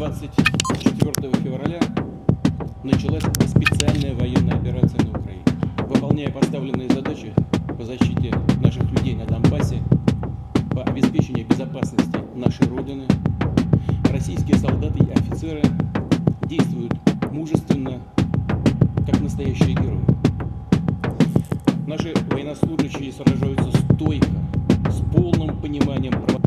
24 февраля началась специальная военная операция на Украине. Выполняя поставленные задачи по защите наших людей на Донбассе, по обеспечению безопасности нашей Родины, российские солдаты и офицеры действуют мужественно, как настоящие герои. Наши военнослужащие сражаются стойко, с полным пониманием права.